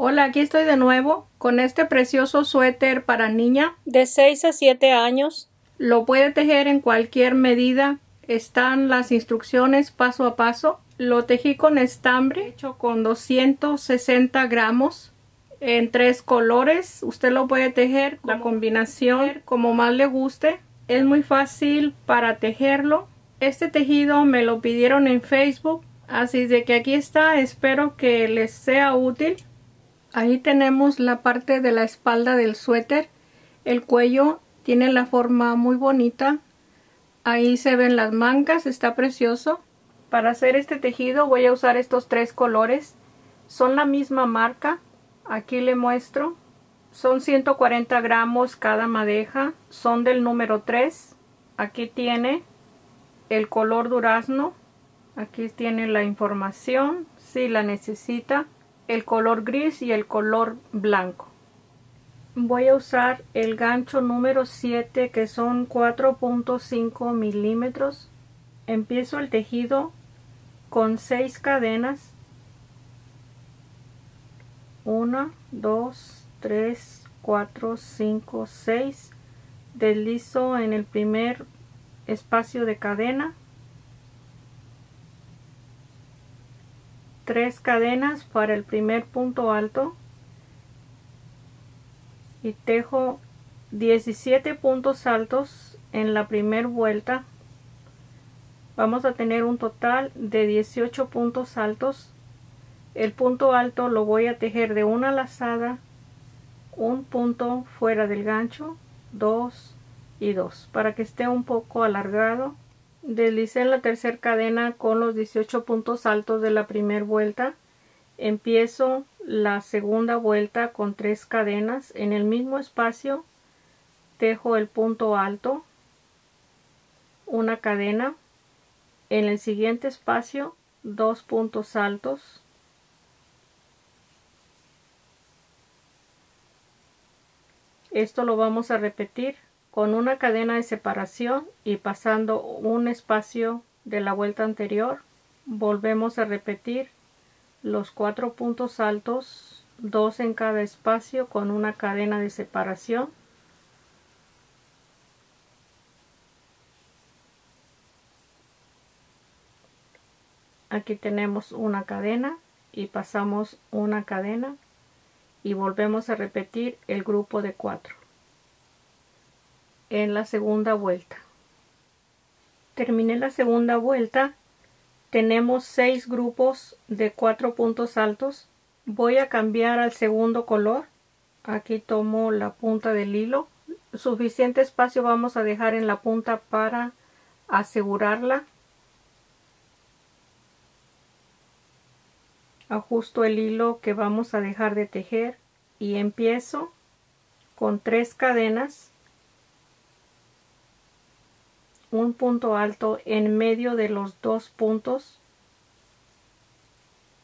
Hola, aquí estoy de nuevo con este precioso suéter para niña de 6 a 7 años. Lo puede tejer en cualquier medida. Están las instrucciones paso a paso. Lo tejí con estambre hecho con 260 gramos en 3 colores. Usted lo puede tejer la combinación como más le guste. Es muy fácil para tejerlo. Este tejido me lo pidieron en Facebook, así de que aquí está. Espero que les sea útil. Ahí tenemos la parte de la espalda del suéter. El cuello tiene la forma muy bonita. Ahí se ven las mangas, está precioso. Para hacer este tejido voy a usar estos 3 colores. Son la misma marca. Aquí le muestro. Son 140 gramos cada madeja. Son del número 3. Aquí tiene el color durazno. Aquí tiene la información si la necesita. El color gris y el color blanco. Voy a usar el gancho número 7, que son 4.5 milímetros. Empiezo el tejido con 6 cadenas. 1, 2, 3, 4, 5, 6. Deslizo en el primer espacio de cadena. 3 cadenas para el primer punto alto y tejo 17 puntos altos en la primera vuelta. Vamos a tener un total de 18 puntos altos. El punto alto lo voy a tejer de una lazada, un punto fuera del gancho, 2 y 2 para que esté un poco alargado. Deslicé la tercera cadena con los 18 puntos altos de la primera vuelta. Empiezo la segunda vuelta con 3 cadenas. En el mismo espacio tejo el punto alto, una cadena. En el siguiente espacio 2 puntos altos. Esto lo vamos a repetir con una cadena de separación y pasando un espacio de la vuelta anterior. Volvemos a repetir los 4 puntos altos, 2 en cada espacio con una cadena de separación. Aquí tenemos una cadena y pasamos una cadena y volvemos a repetir el grupo de 4 en la segunda vuelta. Terminé la segunda vuelta. Tenemos 6 grupos de 4 puntos altos. Voy a cambiar al segundo color. Aquí tomo la punta del hilo. Suficiente espacio vamos a dejar en la punta para asegurarla. Ajusto el hilo que vamos a dejar de tejer y empiezo con 3 cadenas, un punto alto en medio de los 2 puntos.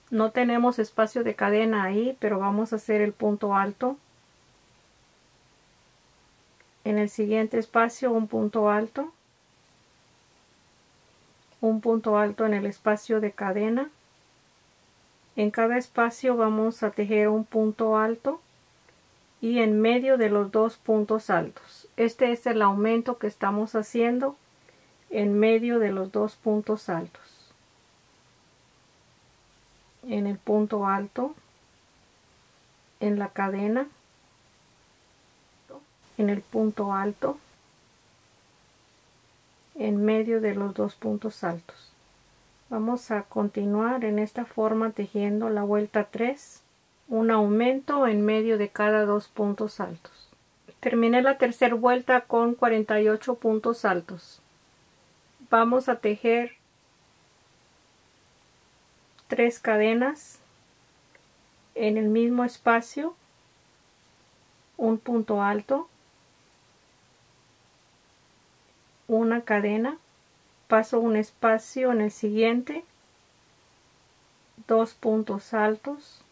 No tenemos espacio de cadena ahí, pero vamos a hacer el punto alto. En el siguiente espacio un punto alto en el espacio de cadena. En cada espacio vamos a tejer un punto alto y en medio de los 2 puntos altos. Este es el aumento que estamos haciendo en medio de los 2 puntos altos. En el punto alto, en la cadena, en el punto alto, en medio de los 2 puntos altos. Vamos a continuar en esta forma tejiendo la vuelta 3, un aumento en medio de cada 2 puntos altos. Terminé la tercera vuelta con 48 puntos altos. Vamos a tejer 3 cadenas en el mismo espacio, un punto alto, una cadena, paso un espacio en el siguiente, 2 puntos altos,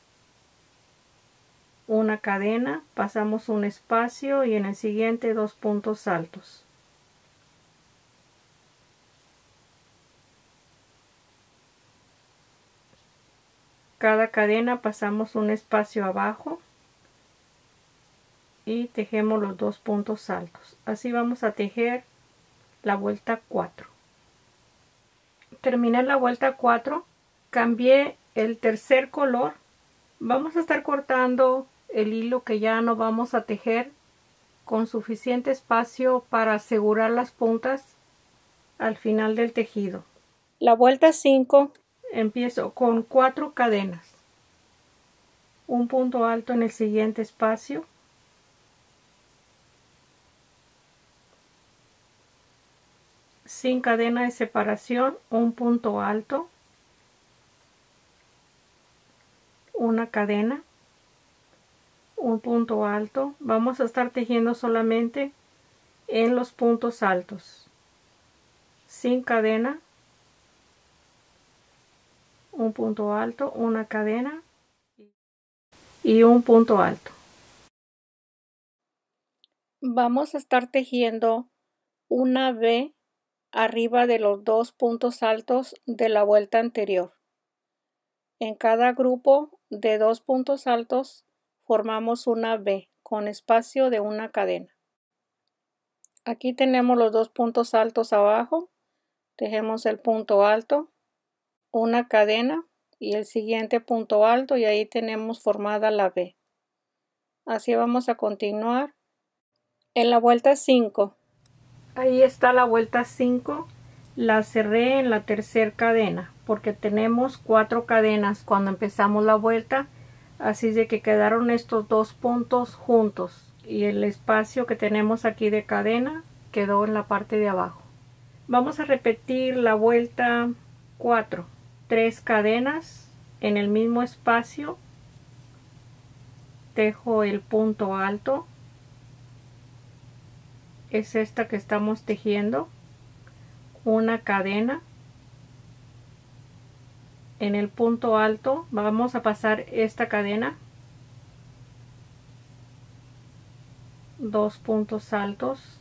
una cadena, pasamos un espacio y en el siguiente 2 puntos altos. Cada cadena pasamos un espacio abajo y tejemos los 2 puntos altos. Así vamos a tejer la vuelta 4. Terminé la vuelta 4, cambié el tercer color. Vamos a estar cortando el hilo que ya no vamos a tejer con suficiente espacio para asegurar las puntas al final del tejido. La vuelta 5 empiezo con 4 cadenas, un punto alto en el siguiente espacio, sin cadena de separación, un punto alto, una cadena, un punto alto. Vamos a estar tejiendo solamente en los puntos altos, sin cadena, un punto alto, una cadena y un punto alto. Vamos a estar tejiendo una V arriba de los 2 puntos altos de la vuelta anterior. En cada grupo de 2 puntos altos formamos una V con espacio de una cadena. Aquí tenemos los 2 puntos altos abajo, tejemos el punto alto, una cadena y el siguiente punto alto, y ahí tenemos formada la V. Así vamos a continuar en la vuelta 5. Ahí está la vuelta 5, la cerré en la tercera cadena porque tenemos 4 cadenas cuando empezamos la vuelta, así de que quedaron estos 2 puntos juntos y el espacio que tenemos aquí de cadena quedó en la parte de abajo. Vamos a repetir la vuelta 4, 3 cadenas en el mismo espacio, tejo el punto alto, es esta que estamos tejiendo, una cadena en el punto alto, vamos a pasar esta cadena, 2 puntos altos,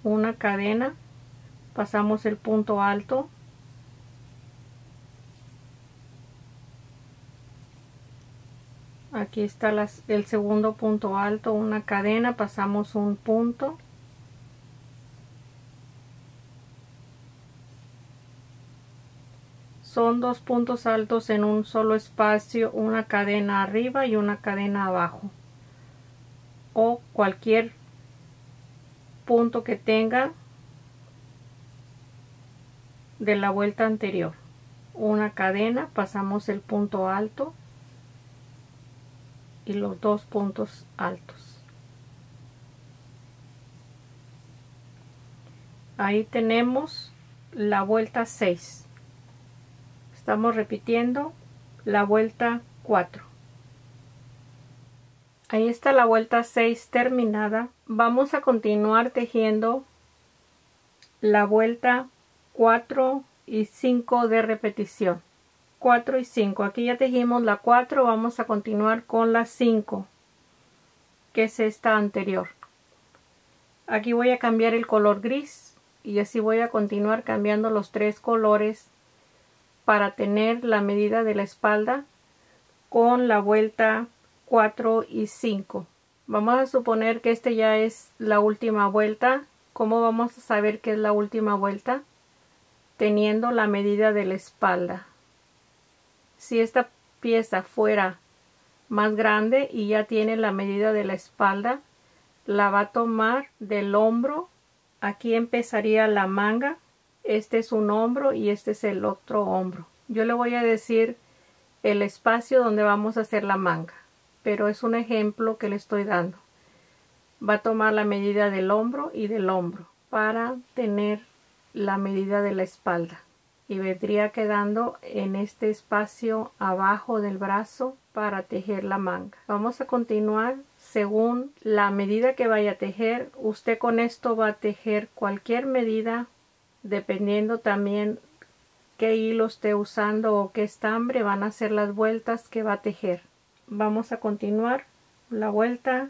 una cadena, pasamos el punto alto, aquí está el segundo punto alto, una cadena, pasamos un punto, son 2 puntos altos en un solo espacio, una cadena arriba y una cadena abajo, o cualquier punto que tenga de la vuelta anterior, una cadena, pasamos el punto alto y los 2 puntos altos. Ahí tenemos la vuelta 6. Estamos repitiendo la vuelta 4. Ahí está la vuelta 6 terminada. Vamos a continuar tejiendo la vuelta 4 y 5 de repetición. 4 y 5. Aquí ya tejimos la 4, vamos a continuar con la 5, que es esta anterior. Aquí voy a cambiar el color gris y así voy a continuar cambiando los 3 colores para tener la medida de la espalda con la vuelta 4 y 5. Vamos a suponer que este ya es la última vuelta. ¿Cómo vamos a saber que es la última vuelta? Teniendo la medida de la espalda. Si esta pieza fuera más grande y ya tiene la medida de la espalda, la va a tomar del hombro. Aquí empezaría la manga. Este es un hombro y este es el otro hombro. Yo le voy a decir el espacio donde vamos a hacer la manga, pero es un ejemplo que le estoy dando. Va a tomar la medida del hombro y del hombro para tener la medida de la espalda, y vendría quedando en este espacio abajo del brazo para tejer la manga. Vamos a continuar según la medida que vaya a tejer. Usted con esto va a tejer cualquier medida, dependiendo también qué hilo esté usando o qué estambre van a ser las vueltas que va a tejer. Vamos a continuar la vuelta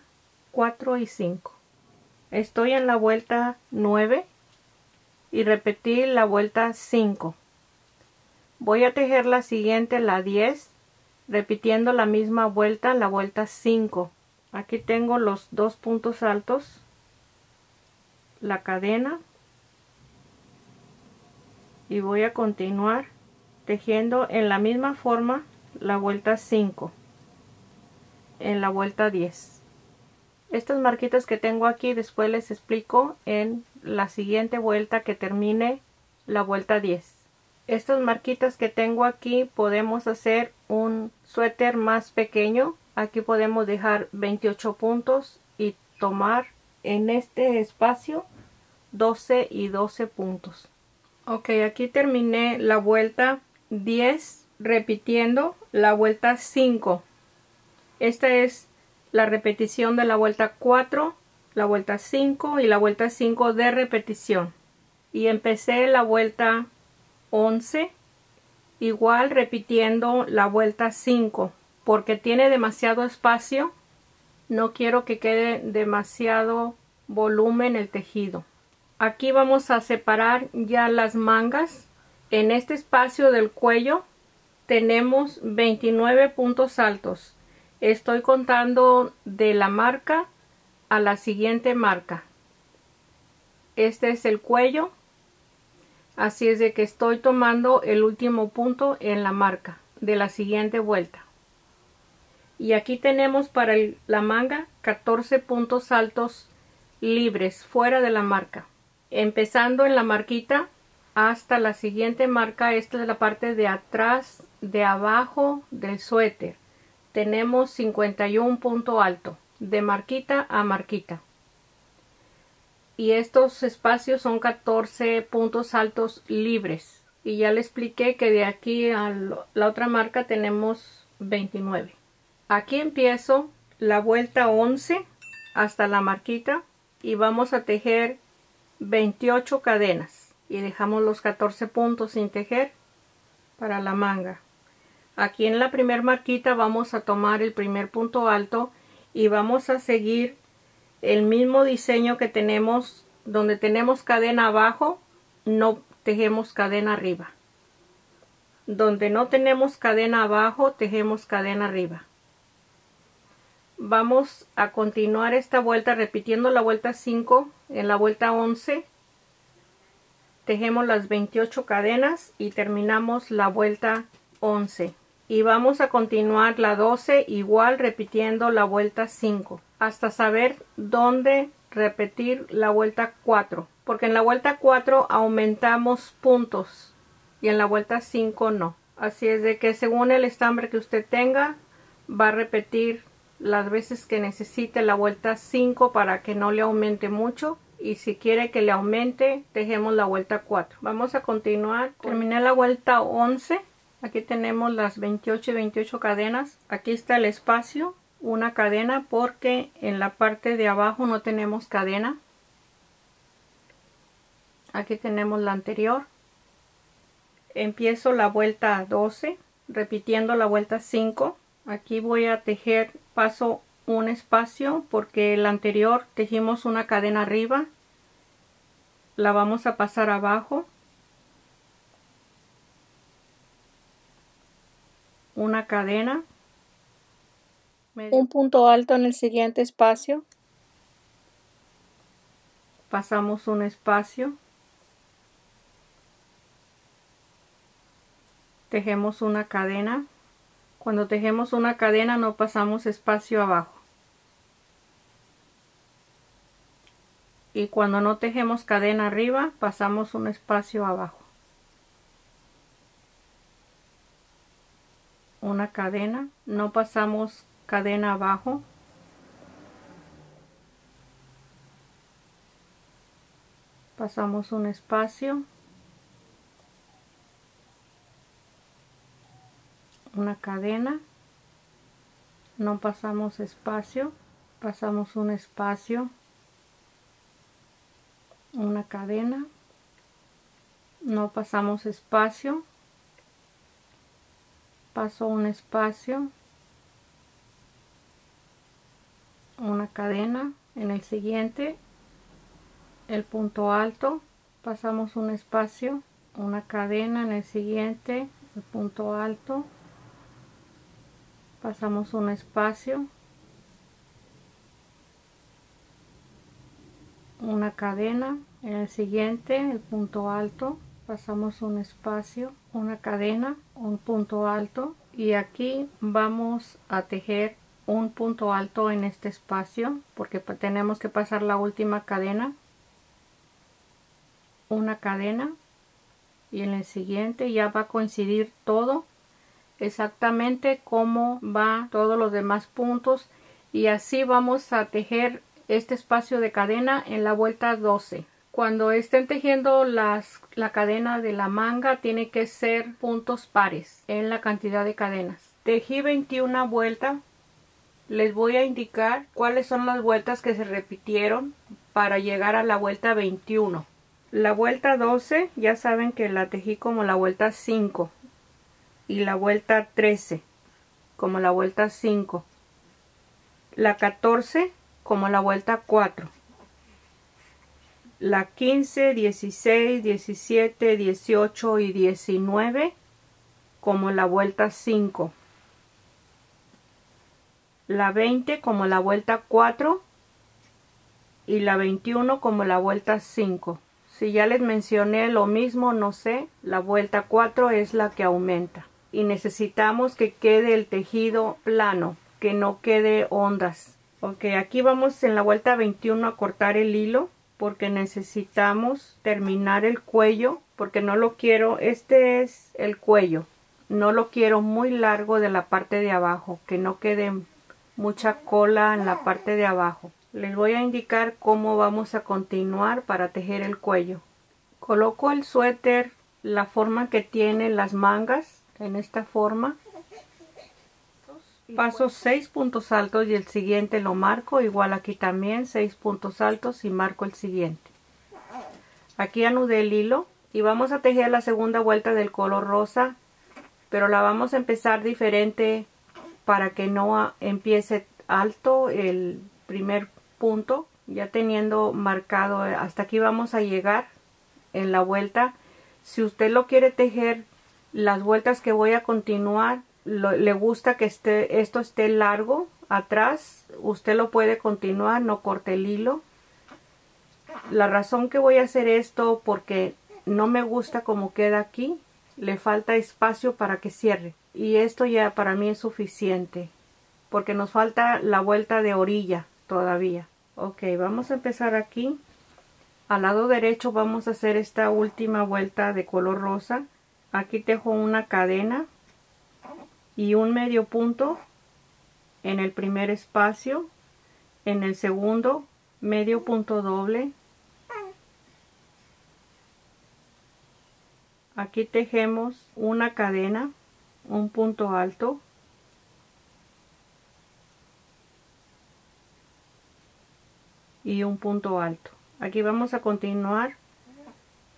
4 y 5. Estoy en la vuelta 9 y repetí la vuelta 5. Voy a tejer la siguiente, la 10, repitiendo la misma vuelta, la vuelta 5. Aquí tengo los 2 puntos altos, la cadena, y voy a continuar tejiendo en la misma forma la vuelta 5 en la vuelta 10. Estas marquitas que tengo aquí después les explico en la siguiente vuelta que termine la vuelta 10. Estas marquitas que tengo aquí podemos hacer un suéter más pequeño. Aquí podemos dejar 28 puntos y tomar en este espacio 12 y 12 puntos. Ok, aquí terminé la vuelta 10 repitiendo la vuelta 5. Esta es la repetición de la vuelta 4, la vuelta 5 y la vuelta 5 de repetición. Y empecé la vuelta 11 igual repitiendo la vuelta 5 porque tiene demasiado espacio. No quiero que quede demasiado volumen el tejido. Aquí vamos a separar ya las mangas. En este espacio del cuello tenemos 29 puntos altos. Estoy contando de la marca a la siguiente marca. Este es el cuello. Así es de que estoy tomando el último punto en la marca de la siguiente vuelta. Y aquí tenemos para la manga 14 puntos altos libres fuera de la marca. Empezando en la marquita hasta la siguiente marca. Esta es la parte de atrás, de abajo del suéter. Tenemos 51 punto alto de marquita a marquita. Y estos espacios son 14 puntos altos libres. Y ya le expliqué que de aquí a la otra marca tenemos 29. Aquí empiezo la vuelta 11 hasta la marquita y vamos a tejer 28 cadenas. Y dejamos los 14 puntos sin tejer para la manga. Aquí en la primera marquita vamos a tomar el primer punto alto y vamos a seguir el mismo diseño que tenemos. Donde tenemos cadena abajo, no tejemos cadena arriba. Donde no tenemos cadena abajo, tejemos cadena arriba. Vamos a continuar esta vuelta repitiendo la vuelta 5. En la vuelta 11 tejemos las 28 cadenas y terminamos la vuelta 11. Y vamos a continuar la 12 igual repitiendo la vuelta 5 hasta saber dónde repetir la vuelta 4, porque en la vuelta 4 aumentamos puntos y en la vuelta 5 no. Así es de que según el estambre que usted tenga va a repetir las veces que necesite la vuelta 5 para que no le aumente mucho, y si quiere que le aumente tejemos la vuelta 4. Vamos a continuar. Terminé la vuelta 11. Aquí tenemos las 28 y 28 cadenas. Aquí está el espacio, una cadena, porque en la parte de abajo no tenemos cadena. Aquí tenemos la anterior. Empiezo la vuelta 12 repitiendo la vuelta 5. Aquí voy a tejer, paso un espacio porque la anterior tejimos una cadena arriba. La vamos a pasar abajo. Una cadena, un punto alto en el siguiente espacio, pasamos un espacio, tejemos una cadena. Cuando tejemos una cadena no pasamos espacio abajo, y cuando no tejemos cadena arriba pasamos un espacio abajo. Una cadena, no pasamos cadena abajo, pasamos un espacio, una cadena, no pasamos espacio, pasamos un espacio, una cadena, no pasamos espacio, paso un espacio, una cadena. En el siguiente, el punto alto, pasamos un espacio, una cadena. En el siguiente, el punto alto, pasamos un espacio, una cadena, en el siguiente el punto alto, pasamos un espacio, una cadena, un punto alto, y aquí vamos a tejer un punto alto en este espacio porque tenemos que pasar la última cadena, una cadena, y en el siguiente ya va a coincidir todo exactamente como va todos los demás puntos, y así vamos a tejer este espacio de cadena en la vuelta 12. Cuando estén tejiendo la cadena de la manga, tiene que ser puntos pares en la cantidad de cadenas. Tejí 21 vueltas. Les voy a indicar cuáles son las vueltas que se repitieron para llegar a la vuelta 21. La vuelta 12 ya saben que la tejí como la vuelta 5, y la vuelta 13 como la vuelta 5, la 14 como la vuelta 4, la 15, 16, 17, 18 y 19 como la vuelta 5, la 20 como la vuelta 4 y la 21 como la vuelta 5. Si ya les mencioné lo mismo, no sé, la vuelta 4 es la que aumenta. Y necesitamos que quede el tejido plano, que no quede ondas. Ok, aquí vamos en la vuelta 21 a cortar el hilo porque necesitamos terminar el cuello, porque no lo quiero, este es el cuello, no lo quiero muy largo de la parte de abajo, que no quede mucha cola en la parte de abajo. Les voy a indicar cómo vamos a continuar para tejer el cuello. Coloco el suéter la forma que tiene las mangas, en esta forma. Paso 6 puntos altos y el siguiente lo marco, igual aquí también 6 puntos altos y marco el siguiente. Aquí anudé el hilo y vamos a tejer la segunda vuelta del color rosa, pero la vamos a empezar diferente para que no empiece alto el primer punto. Ya teniendo marcado hasta aquí vamos a llegar en la vuelta. Si usted lo quiere tejer las vueltas que voy a continuar, le gusta que esto esté largo atrás, usted lo puede continuar, no corte el hilo. La razón que voy a hacer esto porque no me gusta como queda aquí, le falta espacio para que cierre, y esto ya para mí es suficiente porque nos falta la vuelta de orilla todavía. Ok, vamos a empezar aquí. Al lado derecho vamos a hacer esta última vuelta de color rosa. Aquí tejo una cadena y un medio punto en el primer espacio, en el segundo medio punto doble. Aquí tejemos una cadena, un punto alto, y un punto alto. Aquí vamos a continuar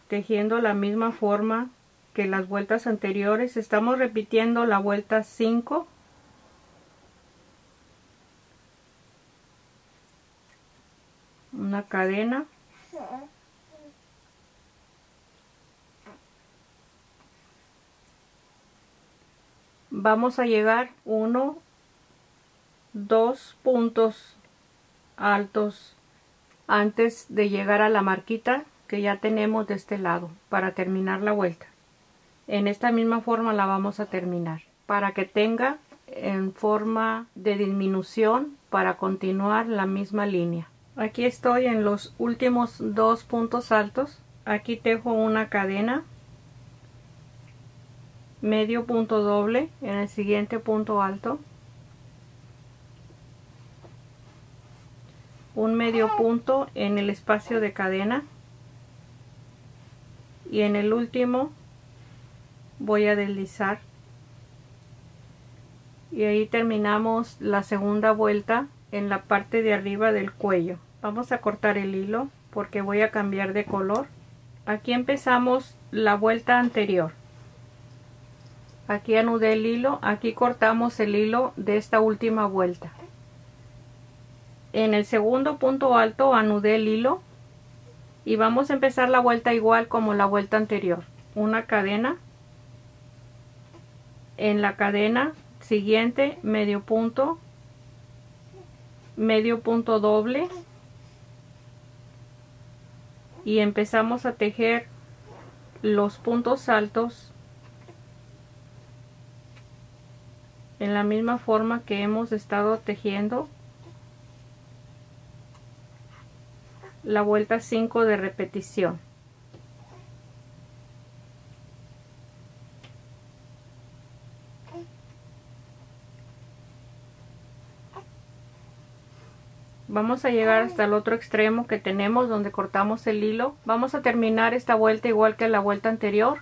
tejiendo la misma forma que las vueltas anteriores. Estamos repitiendo la vuelta 5, una cadena, vamos a llegar 1, 2 puntos altos antes de llegar a la marquita que ya tenemos de este lado para terminar la vuelta. En esta misma forma la vamos a terminar para que tenga en forma de disminución para continuar la misma línea. Aquí estoy en los últimos 2 puntos altos. Aquí tejo una cadena, medio punto doble en el siguiente punto alto, un medio punto en el espacio de cadena, y en el último voy a deslizar, y ahí terminamos la segunda vuelta en la parte de arriba del cuello. Vamos a cortar el hilo porque voy a cambiar de color. Aquí empezamos la vuelta anterior. Aquí anudé el hilo, aquí cortamos el hilo de esta última vuelta. En el segundo punto alto anudé el hilo y vamos a empezar la vuelta igual como la vuelta anterior. Una cadena, En la cadena siguiente, medio punto doble, y empezamos a tejer los puntos altos en la misma forma que hemos estado tejiendo la vuelta 5 de repetición. Vamos a llegar hasta el otro extremo que tenemos donde cortamos el hilo. Vamos a terminar esta vuelta igual que la vuelta anterior,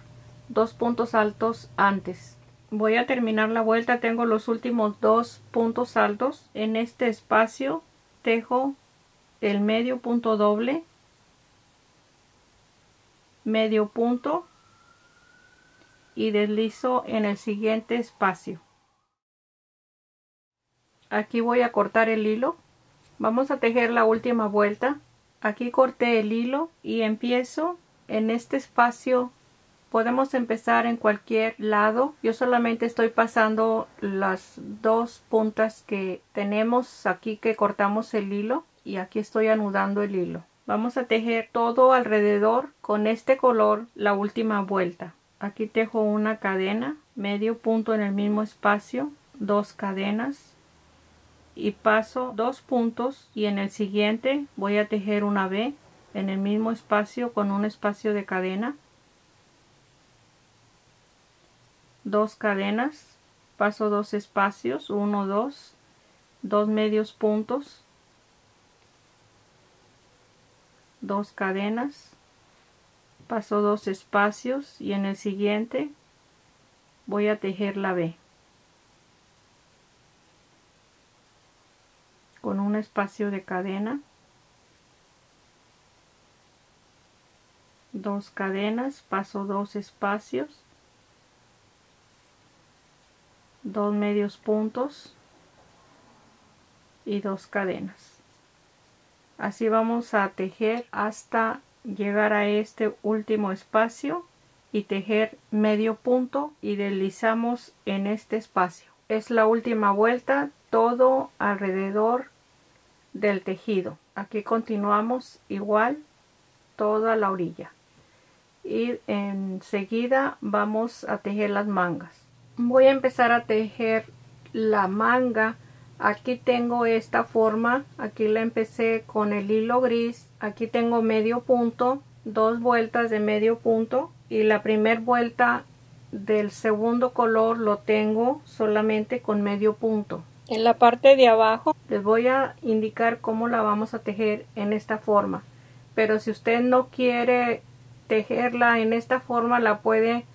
2 puntos altos antes. Voy a terminar la vuelta, tengo los últimos 2 puntos altos. En este espacio tejo el medio punto doble, medio punto y deslizo en el siguiente espacio. Aquí voy a cortar el hilo. Vamos a tejer la última vuelta. Aquí corté el hilo y empiezo en este espacio. Podemos empezar en cualquier lado. Yo solamente estoy pasando las 2 puntas que tenemos aquí que cortamos el hilo, y aquí estoy anudando el hilo. Vamos a tejer todo alrededor con este color la última vuelta. Aquí tejo una cadena, medio punto en el mismo espacio, 2 cadenas, y paso 2 puntos, y en el siguiente voy a tejer una V en el mismo espacio con un espacio de cadena, 2 cadenas, paso 2 espacios, 1, 2, 2 medios puntos, 2 cadenas, paso 2 espacios, y en el siguiente voy a tejer la V con un espacio de cadena, 2 cadenas, paso 2 espacios, 2 medios puntos y 2 cadenas. Así vamos a tejer hasta llegar a este último espacio y tejer medio punto y deslizamos en este espacio. Es la última vuelta, todo alrededor del tejido. Aquí continuamos igual toda la orilla, y enseguida vamos a tejer las mangas. Voy a empezar a tejer la manga. Aquí tengo esta forma, aquí la empecé con el hilo gris. Aquí tengo medio punto, 2 vueltas de medio punto, y la primera vuelta del segundo color lo tengo solamente con medio punto. En la parte de abajo les voy a indicar cómo la vamos a tejer en esta forma, pero si usted no quiere tejerla en esta forma, la puede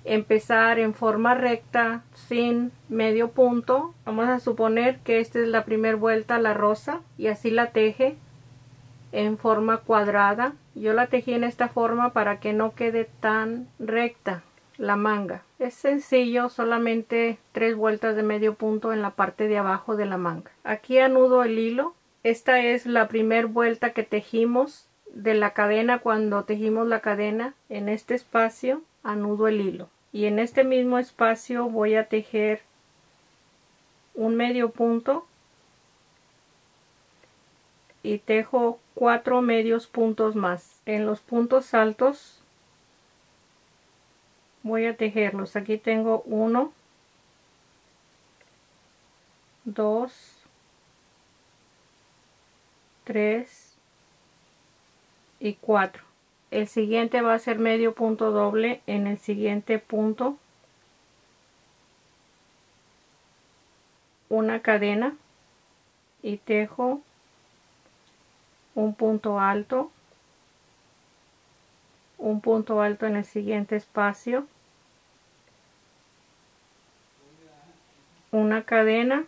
empezar en forma recta sin medio punto. Vamos a suponer que esta es la primera vuelta, la rosa, y así la teje en forma cuadrada. Yo la tejí en esta forma para que no quede tan recta la manga. Es sencillo, solamente 3 vueltas de medio punto en la parte de abajo de la manga. Aquí anudo el hilo. Esta es la primera vuelta que tejimos de la cadena. Cuando tejimos la cadena, en este espacio anudo el hilo, y en este mismo espacio voy a tejer un medio punto y tejo 4 medios puntos más. En los puntos altos voy a tejerlos. Aquí tengo 1, 2, 3 y 4. El siguiente va a ser medio punto doble en el siguiente punto, una cadena, y tejo un punto alto en el siguiente espacio, una cadena,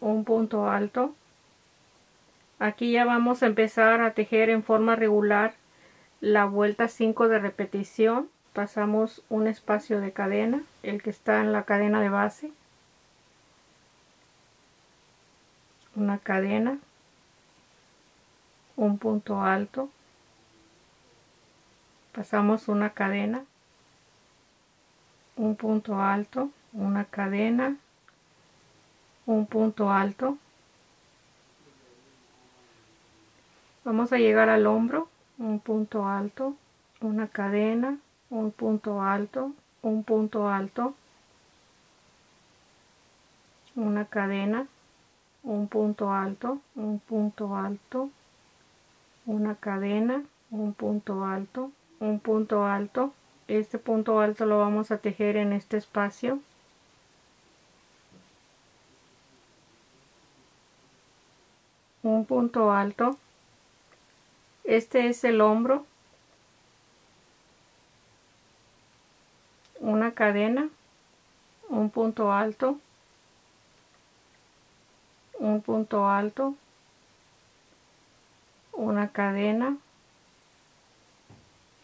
un punto alto. Aquí ya vamos a empezar a tejer en forma regular la vuelta 5 de repetición. Pasamos un espacio de cadena, el que está en la cadena de base, una cadena, un punto alto, pasamos una cadena, un punto alto, una cadena, un punto alto. Vamos a llegar al hombro, un punto alto, una cadena, un punto alto, un punto alto, una cadena, un punto alto, un punto alto, una cadena, un punto alto, un punto alto. Este punto alto lo vamos a tejer en este espacio. Un punto alto. Este es el hombro. Una cadena, un punto alto, un punto alto, una cadena.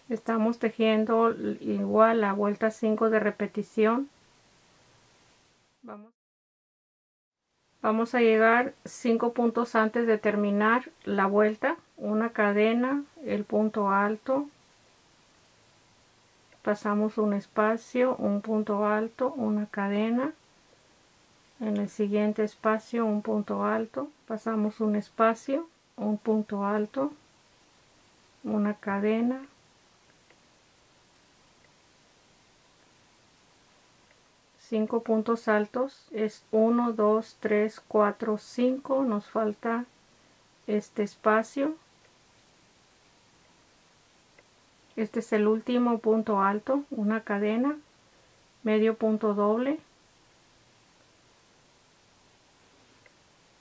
Estamos tejiendo igual la vuelta 5 de repetición. Vamos a llegar 5 puntos antes de terminar la vuelta. Una cadena, el punto alto, pasamos un espacio, un punto alto, una cadena. En el siguiente espacio un punto alto, pasamos un espacio, un punto alto, una cadena, cinco puntos altos. Es 1, 2, 3, 4, 5. Nos falta este espacio. Este es el último punto alto, una cadena, medio punto doble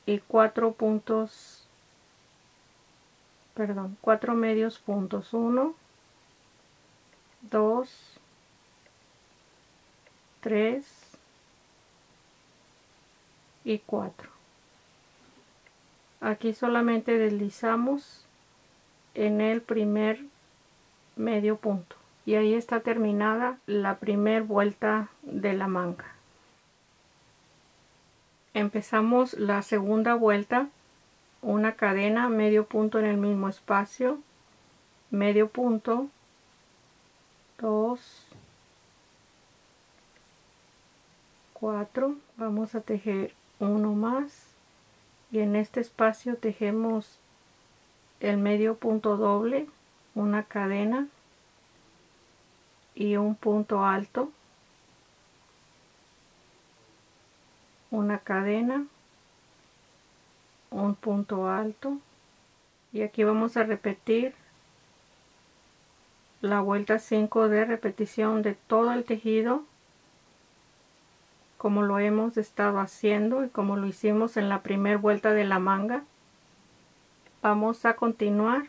y 4 medios puntos. 1, 2, 3 y 4. Aquí solamente deslizamos en el primer medio punto y ahí está terminada la primera vuelta de la manga. Empezamos la segunda vuelta, una cadena, medio punto en el mismo espacio, medio punto, 2, 4. Vamos a tejer uno más y en este espacio tejemos el medio punto doble, una cadena y un punto alto, una cadena, un punto alto, y aquí vamos a repetir la vuelta 5 de repetición de todo el tejido como lo hemos estado haciendo y como lo hicimos en la primera vuelta de la manga. Vamos a continuar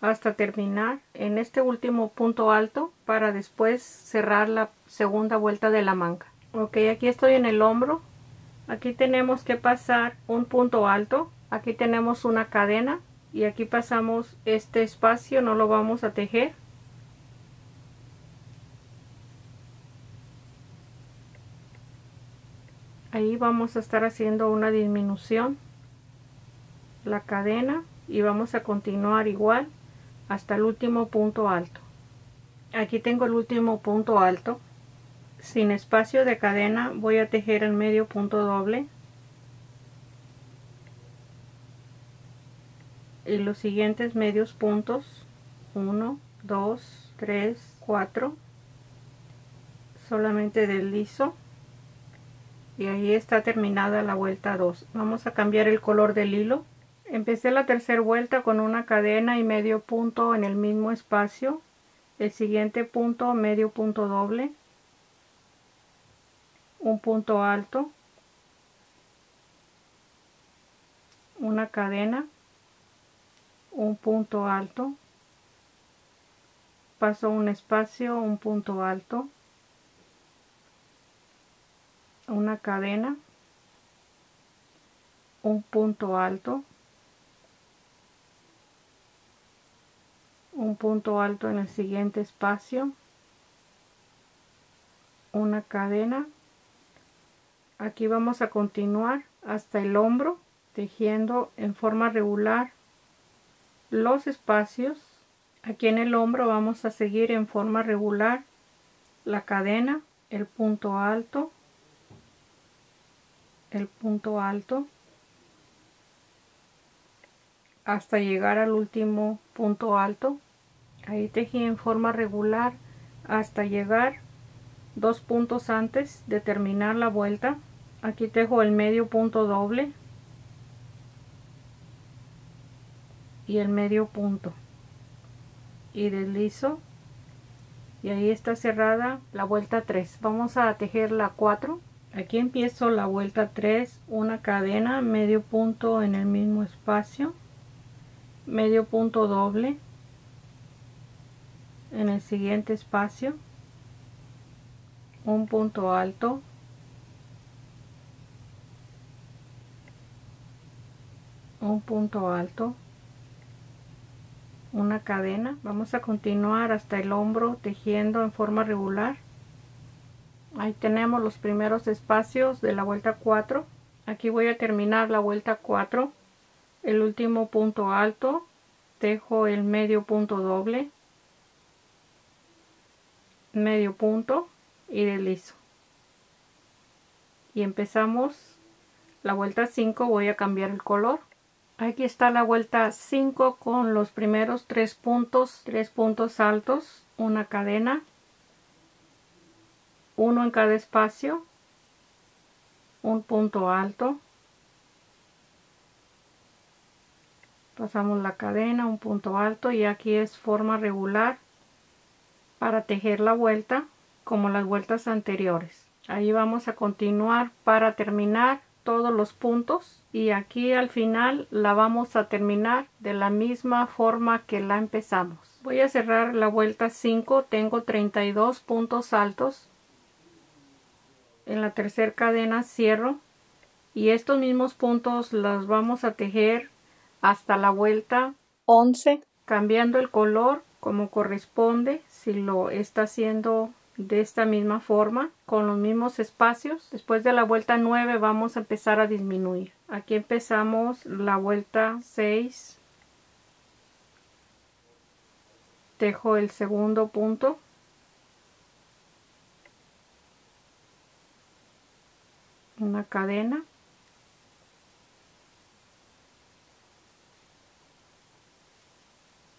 hasta terminar en este último punto alto para después cerrar la segunda vuelta de la manga. Ok, aquí estoy en el hombro. Aquí tenemos que pasar un punto alto, aquí tenemos una cadena y aquí pasamos este espacio, no lo vamos a tejer. Ahí vamos a estar haciendo una disminución, la cadena, y vamos a continuar igual hasta el último punto alto. Aquí tengo el último punto alto. Sin espacio de cadena voy a tejer el medio punto doble y los siguientes medios puntos, 1, 2, 3, 4. Solamente deslizo y ahí está terminada la vuelta 2. Vamos a cambiar el color del hilo. Empecé la tercera vuelta con una cadena y medio punto en el mismo espacio. El siguiente punto, medio punto doble, un punto alto, una cadena, un punto alto, paso un espacio, un punto alto, una cadena, un punto alto, un punto alto en el siguiente espacio, una cadena. Aquí vamos a continuar hasta el hombro tejiendo en forma regular los espacios. Aquí en el hombro vamos a seguir en forma regular la cadena, el punto alto, el punto alto, hasta llegar al último punto alto. Ahí tejí en forma regular hasta llegar 2 puntos antes de terminar la vuelta. Aquí tejo el medio punto doble y el medio punto y deslizo, y ahí está cerrada la vuelta 3. Vamos a tejer la 4. Aquí empiezo la vuelta 3, una cadena, medio punto en el mismo espacio, medio punto doble en el siguiente espacio, un punto alto, un punto alto, una cadena. Vamos a continuar hasta el hombro tejiendo en forma regular. Ahí tenemos los primeros espacios de la vuelta 4. Aquí voy a terminar la vuelta 4, el último punto alto, tejo el medio punto doble, medio punto y deslizo, y empezamos la vuelta 5. Voy a cambiar el color. Aquí está la vuelta 5 con los primeros 3 puntos altos, una cadena, uno en cada espacio, un punto alto, pasamos la cadena, un punto alto, y aquí es forma regular para tejer la vuelta como las vueltas anteriores. Ahí vamos a continuar para terminar todos los puntos, y aquí al final la vamos a terminar de la misma forma que la empezamos. Voy a cerrar la vuelta 5, tengo 32 puntos altos. En la tercera cadena cierro, y estos mismos puntos los vamos a tejer hasta la vuelta 11, cambiando el color como corresponde, si lo está haciendo de esta misma forma, con los mismos espacios. Después de la vuelta 9 vamos a empezar a disminuir. Aquí empezamos la vuelta 6, tejo el segundo punto, una cadena,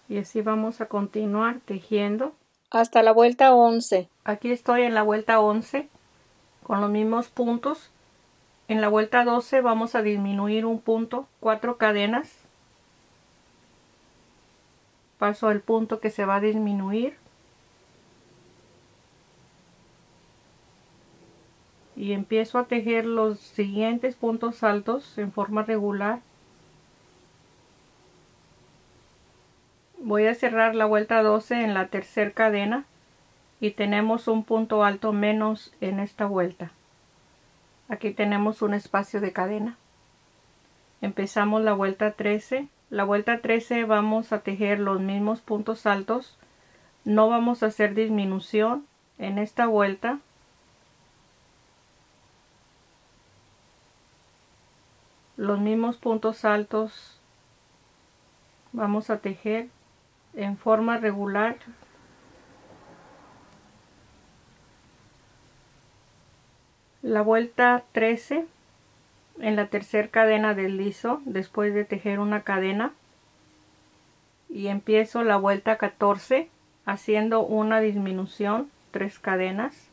y así vamos a continuar tejiendo hasta la vuelta 11. Aquí estoy en la vuelta 11 con los mismos puntos. En la vuelta 12 vamos a disminuir un punto, 4 cadenas, paso el punto que se va a disminuir y empiezo a tejer los siguientes puntos altos en forma regular. Voy a cerrar la vuelta 12 en la tercera cadena, y tenemos un punto alto menos en esta vuelta. Aquí tenemos un espacio de cadena. Empezamos la vuelta 13. La vuelta 13 vamos a tejer los mismos puntos altos, no vamos a hacer disminución en esta vuelta. Los mismos puntos altos vamos a tejer en forma regular. La vuelta 13, en la tercera cadena deslizo después de tejer una cadena, y empiezo la vuelta 14 haciendo una disminución, 3 cadenas,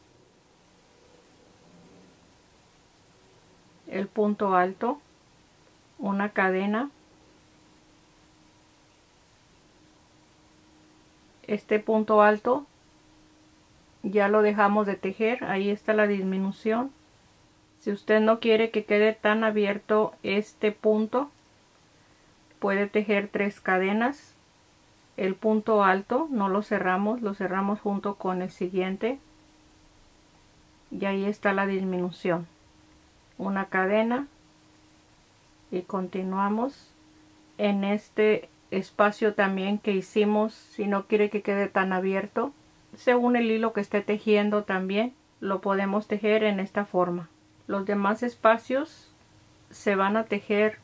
el punto alto, una cadena, este punto alto ya lo dejamos de tejer, ahí está la disminución. Si usted no quiere que quede tan abierto este punto, puede tejer 3 cadenas, el punto alto no lo cerramos junto con el siguiente, y ahí está la disminución, una cadena, y continuamos en este espacio también que hicimos. Si no quiere que quede tan abierto, según el hilo que esté tejiendo también lo podemos tejer en esta forma. Los demás espacios se van a tejer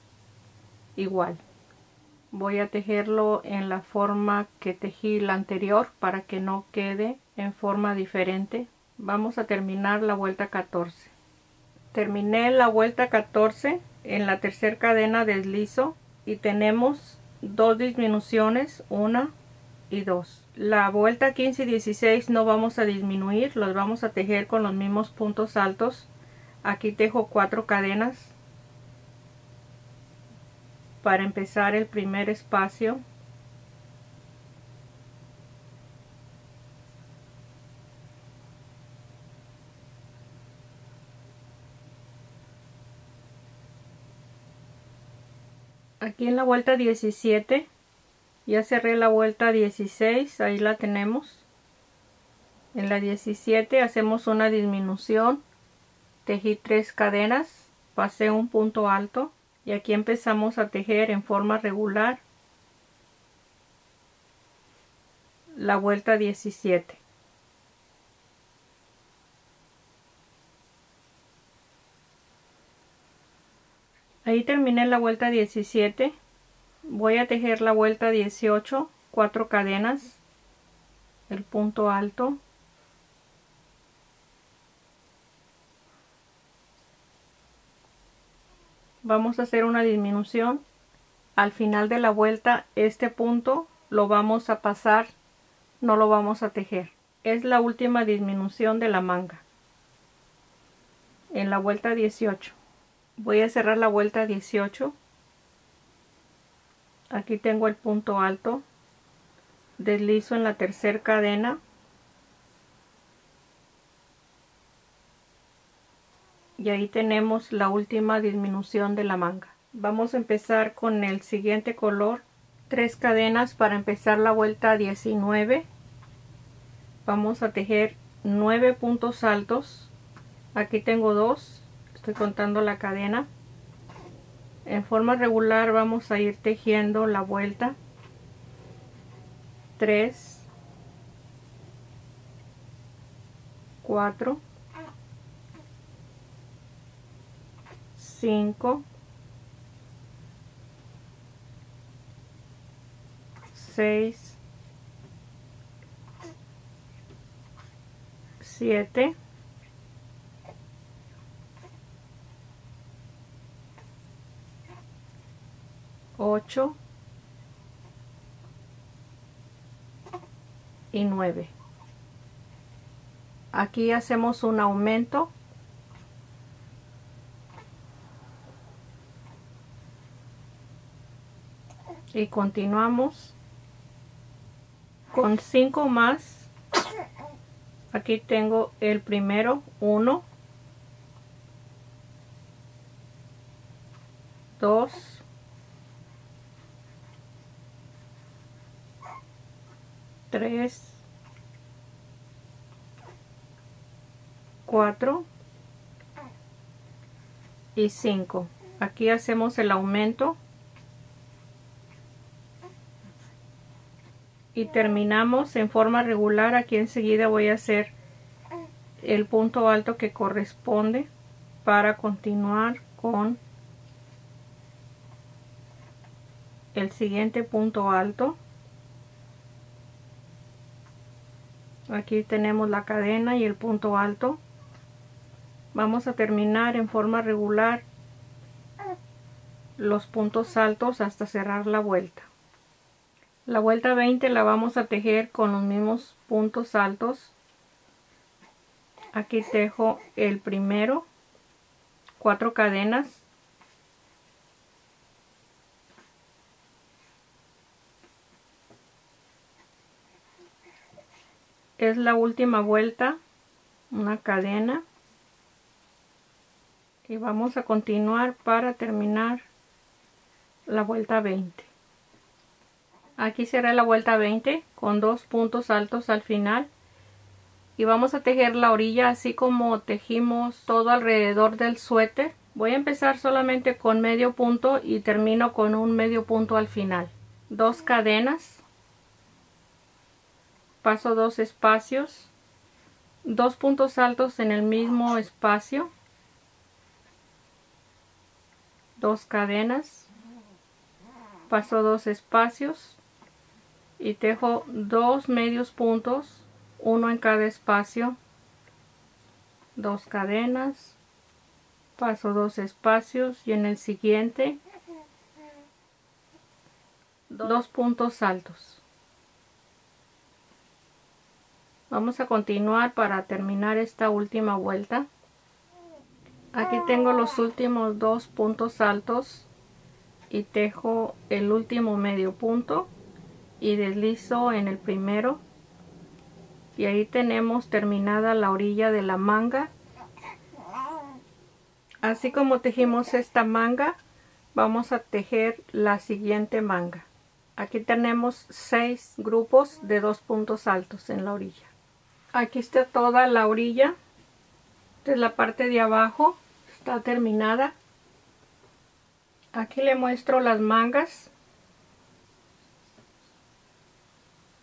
igual. Voy a tejerlo en la forma que tejí la anterior para que no quede en forma diferente. Vamos a terminar la vuelta 14. Terminé la vuelta 14. En la tercera cadena deslizo y tenemos 2 disminuciones, 1 y 2. La vuelta 15 y 16 no vamos a disminuir, los vamos a tejer con los mismos puntos altos. Aquí tejo 4 cadenas para empezar el primer espacio. Aquí en la vuelta 17 ya cerré la vuelta 16, ahí la tenemos. En la 17 hacemos una disminución, tejí 3 cadenas, pasé un punto alto y aquí empezamos a tejer en forma regular la vuelta 17. Ahí terminé la vuelta 17. Voy a tejer la vuelta 18, 4 cadenas, el punto alto, vamos a hacer una disminución. Al final de la vuelta este punto lo vamos a pasar, no lo vamos a tejer. Es la última disminución de la manga. En la vuelta 18 voy a cerrar la vuelta 18. Aquí tengo el punto alto, deslizo en la tercera cadena y ahí tenemos la última disminución de la manga. Vamos a empezar con el siguiente color, 3 cadenas para empezar la vuelta 19. Vamos a tejer 9 puntos altos. Aquí tengo 2, estoy contando la cadena. En forma regular vamos a ir tejiendo la vuelta 3, 4, 5, 6, 7, 8 y 9. Aquí hacemos un aumento y continuamos con 5 más. Aquí tengo el primero, 1, 2, 3, 4 y 5. Aquí hacemos el aumento y terminamos en forma regular. Aquí enseguida voy a hacer el punto alto que corresponde para continuar con el siguiente punto alto. Aquí tenemos la cadena y el punto alto. Vamos a terminar en forma regular los puntos altos hasta cerrar la vuelta. La vuelta 20 la vamos a tejer con los mismos puntos altos. Aquí tejo el primero, 4 cadenas. Es la última vuelta, una cadena. Y vamos a continuar para terminar la vuelta 20. Aquí cerré la vuelta 20 con 2 puntos altos al final. Y vamos a tejer la orilla así como tejimos todo alrededor del suéter. Voy a empezar solamente con medio punto y termino con un medio punto al final. 2 cadenas. Paso 2 espacios, 2 puntos altos en el mismo espacio, 2 cadenas, paso 2 espacios y tejo 2 medios puntos, uno en cada espacio, 2 cadenas, paso 2 espacios y en el siguiente 2 puntos altos. Vamos a continuar para terminar esta última vuelta. Aquí tengo los últimos 2 puntos altos y tejo el último medio punto y deslizo en el primero, y ahí tenemos terminada la orilla de la manga. Así como tejimos esta manga, vamos a tejer la siguiente manga. Aquí tenemos 6 grupos de 2 puntos altos en la orilla. Aquí está toda la orilla. Esta es la parte de abajo, está terminada. Aquí le muestro las mangas.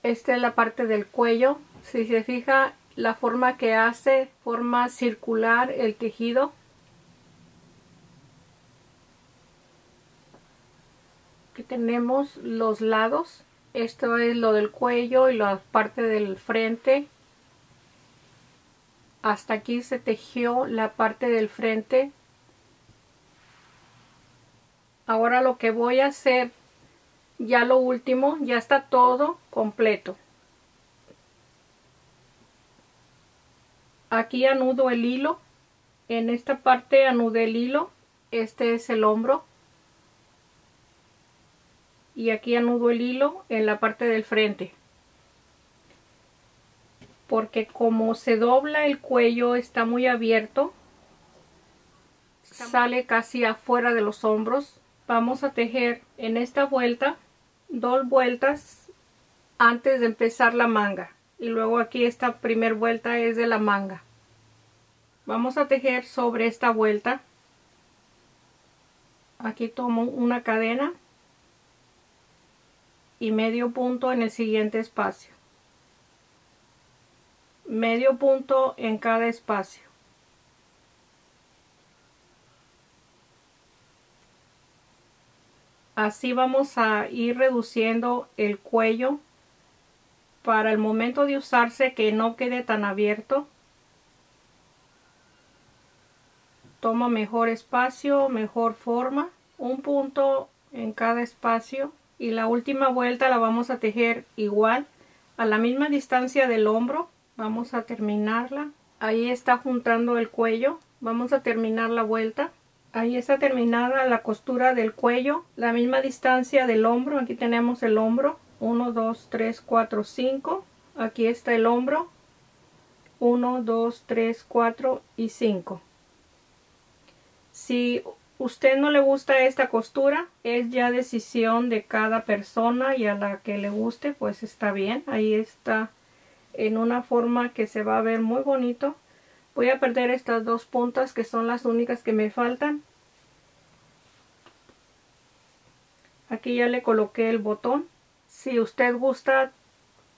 Esta es la parte del cuello. Si se fija, la forma que hace, forma circular el tejido. Aquí tenemos los lados. Esto es lo del cuello y la parte del frente. Hasta aquí se tejió la parte del frente. Ahora lo que voy a hacer, ya lo último, ya está todo completo. Aquí anudo el hilo. En esta parte anudé el hilo. Este es el hombro. Y aquí anudo el hilo en la parte del frente. Porque como se dobla el cuello, está muy abierto. Sale casi afuera de los hombros. Vamos a tejer en esta vuelta 2 vueltas antes de empezar la manga. Y luego aquí esta primera vuelta es de la manga. Vamos a tejer sobre esta vuelta. Aquí tomo una cadena y medio punto en el siguiente espacio. Medio punto en cada espacio. Así vamos a ir reduciendo el cuello para el momento de usarse, que no quede tan abierto. Toma mejor espacio, mejor forma. Un punto en cada espacio. Y la última vuelta la vamos a tejer igual, a la misma distancia del hombro. Vamos a terminarla. Ahí está juntando el cuello. Vamos a terminar la vuelta. Ahí está terminada la costura del cuello. La misma distancia del hombro. Aquí tenemos el hombro. 1, 2, 3, 4, 5. Aquí está el hombro. 1, 2, 3, 4 y 5. Si usted no le gusta esta costura, es ya decisión de cada persona, y a la que le guste pues está bien. Ahí está en una forma que se va a ver muy bonito. Voy a perder estas 2 puntas que son las únicas que me faltan. Aquí ya le coloqué el botón. Si usted gusta,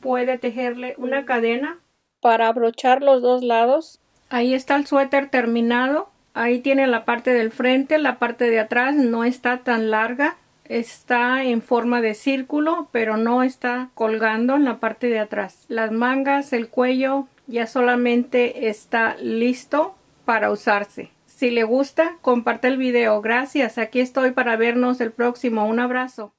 puede tejerle una cadena para abrochar los 2 lados. Ahí está el suéter terminado. Ahí tiene la parte del frente, la parte de atrás no está tan larga. Está en forma de círculo, pero no está colgando en la parte de atrás. Las mangas, el cuello, ya solamente está listo para usarse. Si le gusta, comparte el video. Gracias, aquí estoy para vernos el próximo. Un abrazo.